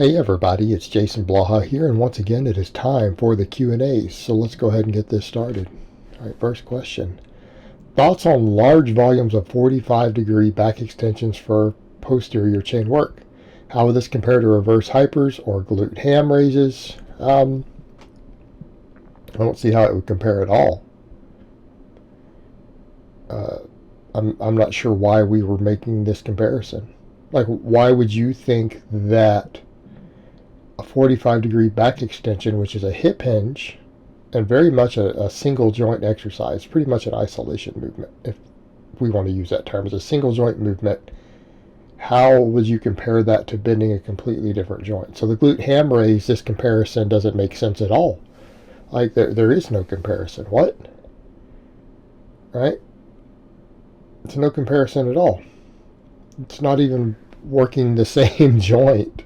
Hey everybody, it's Jason Blaha here, and once again it is time for the Q&As, so let's go ahead and get this started. Alright, first question. Thoughts on large volumes of 45-degree back extensions for posterior chain work? How would this compare to reverse hypers or glute ham raises? I don't see how it would compare at all. I'm not sure why we were making this comparison. Like, why would you think that a 45-degree back extension, which is a hip hinge and very much a single joint exercise, pretty much an isolation movement, if we want to use that term, as a single joint movement, how would you compare that to bending a completely different joint? So the glute ham raise, this comparison doesn't make sense at all. Like, there is no comparison. What? Right? It's no comparison at all. It's not even working the same joint.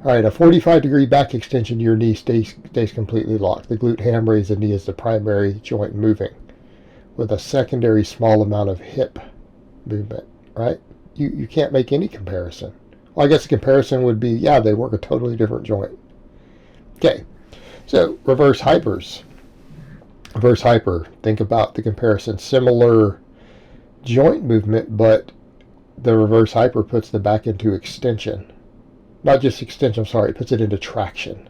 Alright, a 45-degree back extension to your knee stays completely locked. The glute ham raise, the knee is the primary joint moving, with a secondary small amount of hip movement, right? You can't make any comparison. Well, I guess the comparison would be, yeah, they work a totally different joint. Okay, so reverse hypers. Reverse hyper, think about the comparison. Similar joint movement, but the reverse hyper puts the back into extension. Not just extension, I'm sorry, it puts it into traction.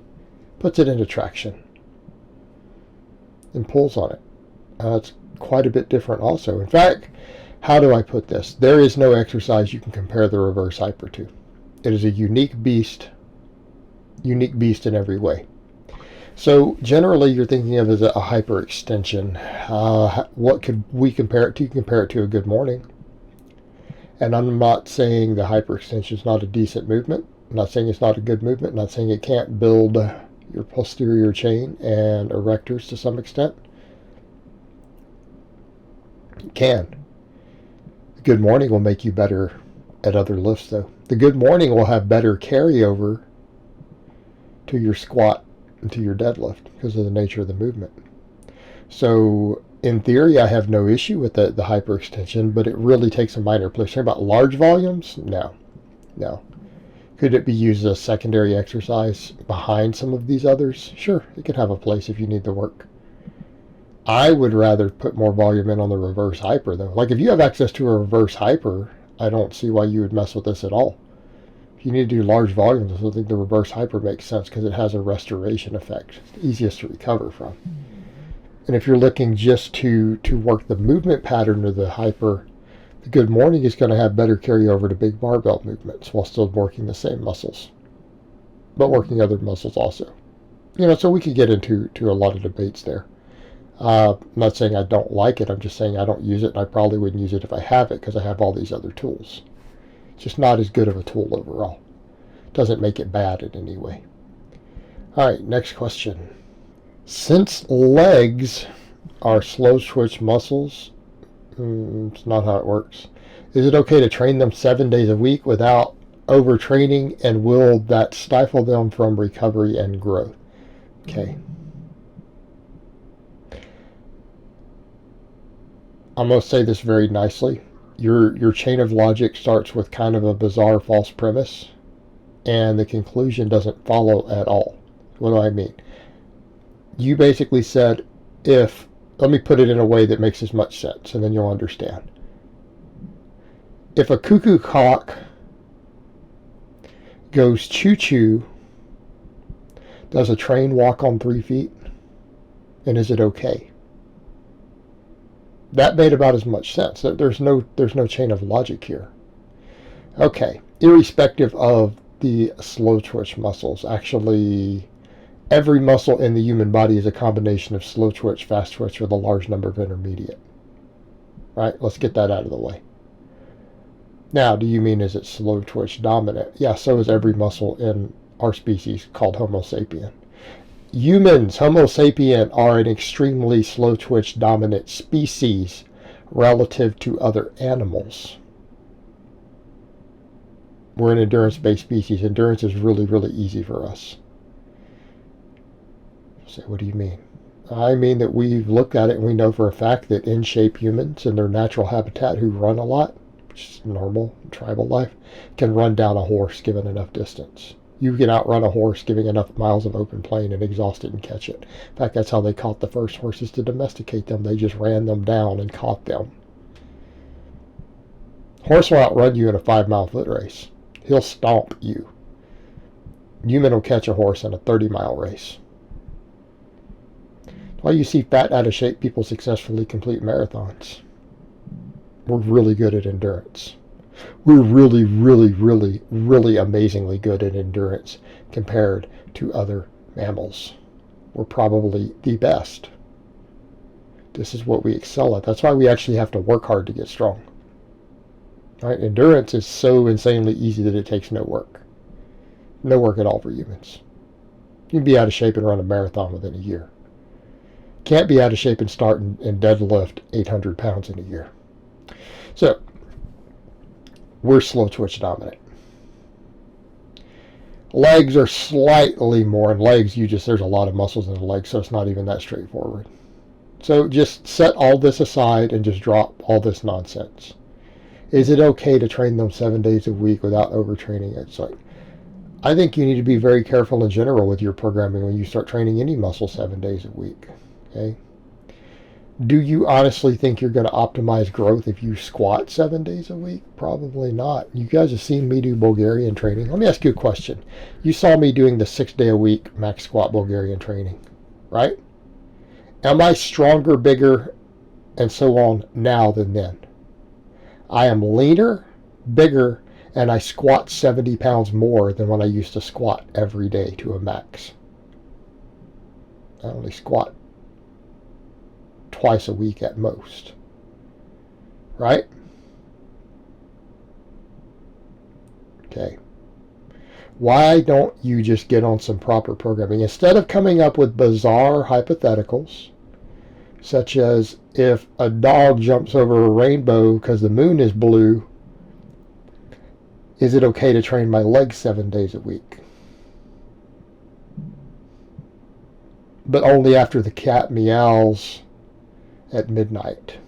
Puts it into traction. And pulls on it. It's quite a bit different also. In fact, how do I put this? There is no exercise you can compare the reverse hyper to. It is a unique beast in every way. So generally you're thinking of as a hyper extension. What could we compare it to? You can compare it to a good morning. And I'm not saying the hyper extension is not a decent movement. I'm not saying it's not a good movement. I'm not saying it can't build your posterior chain and erectors to some extent. It can. The good morning will make you better at other lifts though. The good morning will have better carryover to your squat and to your deadlift because of the nature of the movement. So in theory, I have no issue with the hyperextension, but it really takes a minor place. Talking about large volumes? No. Could it be used as a secondary exercise behind some of these others? Sure, it could have a place if you need the work. I would rather put more volume in on the reverse hyper, though. Like, if you have access to a reverse hyper, I don't see why you would mess with this at all. If you need to do large volumes, I think the reverse hyper makes sense because it has a restoration effect. It's the easiest to recover from. And if you're looking just to work the movement pattern of the hyper, the good morning is going to have better carryover to big barbell movements while still working the same muscles, but working other muscles also. So we could get into a lot of debates there. I'm not saying I don't like it. I'm just saying I don't use it, and I probably wouldn't use it if I have it because I have all these other tools. It's just not as good of a tool overall. It doesn't make it bad in any way. All right, next question. Since legs are slow twitch muscles, it's not how it works. Is it okay to train them 7 days a week without overtraining, and will that stifle them from recovery and growth? Okay. I'm going to say this very nicely. Your chain of logic starts with kind of a bizarre false premise, and the conclusion doesn't follow at all. What do I mean? You basically said, let me put it in a way that makes as much sense, and then you'll understand. If a cuckoo clock goes choo-choo, does a train walk on 3 feet? And is it okay? That made about as much sense. There's no chain of logic here. Okay, irrespective of the slow twitch muscles, actually every muscle in the human body is a combination of slow twitch, fast twitch, with a large number of intermediate. Right? Let's get that out of the way. Now, do you mean is it slow twitch dominant? Yeah, so is every muscle in our species called Homo sapien. Humans, Homo sapien, are an extremely slow twitch dominant species relative to other animals. We're an endurance-based species. Endurance is really, really easy for us. Say, what do you mean? I mean that we've looked at it and we know for a fact that in-shape humans in their natural habitat who run a lot, which is normal tribal life, can run down a horse given enough distance. You can outrun a horse giving enough miles of open plain and exhaust it and catch it. In fact, that's how they caught the first horses to domesticate them. They just ran them down and caught them. Horse will outrun you in a 5-mile foot race. He'll stomp you. Human will catch a horse in a 30-mile race. That's why you see fat, out of shape people successfully complete marathons. We're really good at endurance. We're really, really, really, really amazingly good at endurance compared to other mammals. We're probably the best. This is what we excel at. That's why we actually have to work hard to get strong. Right? Endurance is so insanely easy that it takes no work. No work at all for humans. You can be out of shape and run a marathon within a year. Can't be out of shape and start and deadlift 800 pounds in a year. So, we're slow twitch dominant. Legs are slightly more. In legs, there's a lot of muscles in the legs, so it's not even that straightforward. So just set all this aside and just drop all this nonsense. Is it okay to train them 7 days a week without overtraining? It's like, I think you need to be very careful in general with your programming when you start training any muscle 7 days a week. Okay? Do you honestly think you're going to optimize growth if you squat 7 days a week? Probably not. You guys have seen me do Bulgarian training. Let me ask you a question. You saw me doing the 6 day a week max squat Bulgarian training, right? Am I stronger, bigger, and so on now than then? I am leaner, bigger, and I squat 70 pounds more than when I used to squat every day to a max. I only squat twice a week at most. Right? Okay. Why don't you just get on some proper programming? Instead of coming up with bizarre hypotheticals, such as if a dog jumps over a rainbow because the moon is blue, is it okay to train my legs 7 days a week? But only after the cat meows at midnight.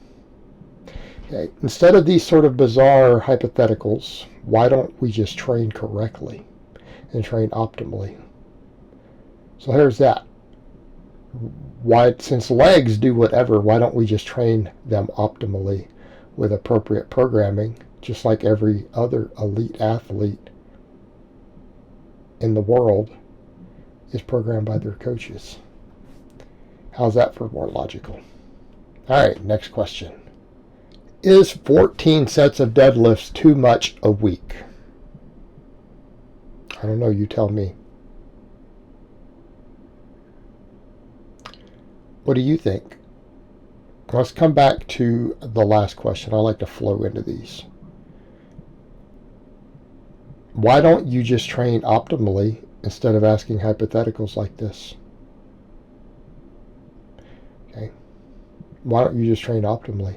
Okay. Instead of these sort of bizarre hypotheticals, why don't we just train correctly and train optimally? So here's that. Since legs do whatever, why don't we just train them optimally with appropriate programming, just like every other elite athlete in the world is programmed by their coaches? How's that for more logical? All right, next question. Is 14 sets of deadlifts too much a week? I don't know, you tell me. What do you think? Let's come back to the last question. I like to flow into these. Why don't you just train optimally instead of asking hypotheticals like this? Okay. Why don't you just train optimally?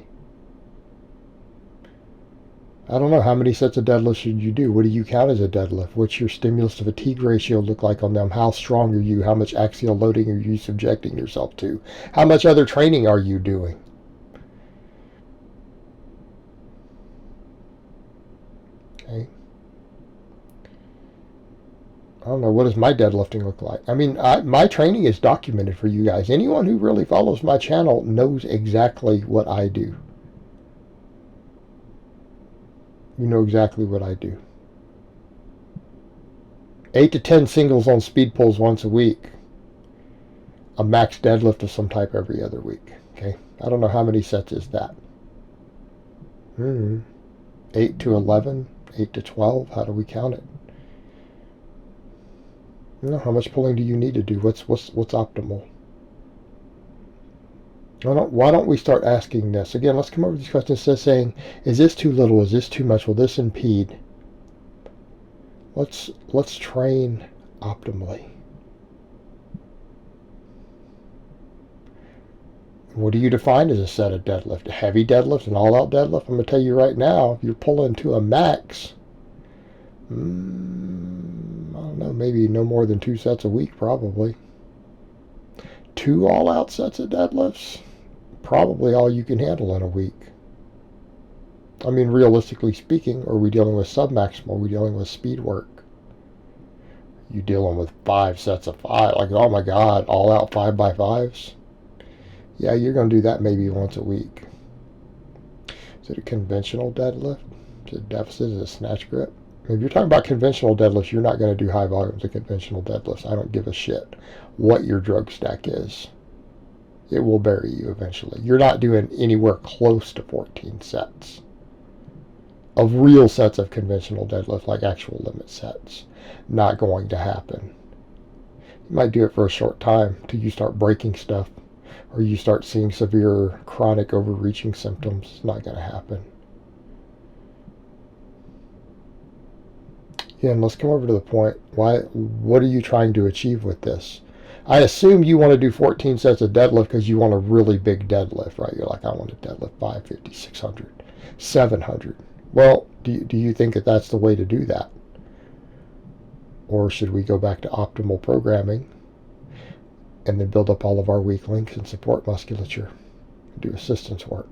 I don't know. How many sets of deadlifts should you do? What do you count as a deadlift? What's your stimulus to fatigue ratio look like on them? How strong are you? How much axial loading are you subjecting yourself to? How much other training are you doing? Okay. I don't know. What does my deadlifting look like? I mean, my training is documented for you guys. Anyone who really follows my channel knows exactly what I do. You know exactly what I do. 8 to 10 singles on speed pulls once a week. A max deadlift of some type every other week. Okay. I don't know how many sets is that. 8 to 11, 8 to 12. How do we count it? You know, how much pulling do you need to do? What's optimal? Why don't we start asking this? Again, let's come over to these questions instead of saying, is this too little? Is this too much? Will this impede? Let's train optimally. What do you define as a set of deadlift? A heavy deadlift, an all-out deadlift? I'm going to tell you right now, if you're pulling to a max, I don't know, maybe no more than 2 sets a week, probably. 2 all-out sets of deadlifts? Probably all you can handle in a week. I mean, realistically speaking, are we dealing with submaximal? Are we dealing with speed work? You dealing with 5 sets of 5, like, oh my God, all out 5x5s? Yeah, you're going to do that maybe once a week. Is it a conventional deadlift? Is it a deficit? Is it a snatch grip? If you're talking about conventional deadlifts, you're not going to do high volumes of conventional deadlifts. I don't give a shit what your drug stack is. It will bury you eventually. You're not doing anywhere close to 14 sets of real sets of conventional deadlift, like actual limit sets. Not going to happen. You might do it for a short time till you start breaking stuff, or you start seeing severe chronic overreaching symptoms. It's not going to happen. Yeah, and let's come over to the point. What are you trying to achieve with this? I assume you want to do 14 sets of deadlift because you want a really big deadlift, right? You're like, I want to deadlift 550, 600, 700. Well, do you think that that's the way to do that? Or should we go back to optimal programming and then build up all of our weak links and support musculature and do assistance work?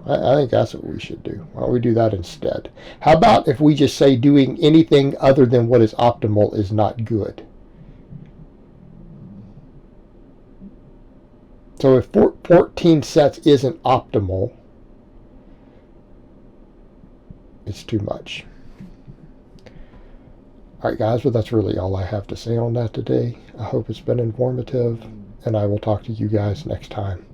I think that's what we should do. Why don't we do that instead? How about if we just say doing anything other than what is optimal is not good? So if 14 sets isn't optimal, it's too much. All right, guys, well, that's really all I have to say on that today. I hope it's been informative, and I will talk to you guys next time.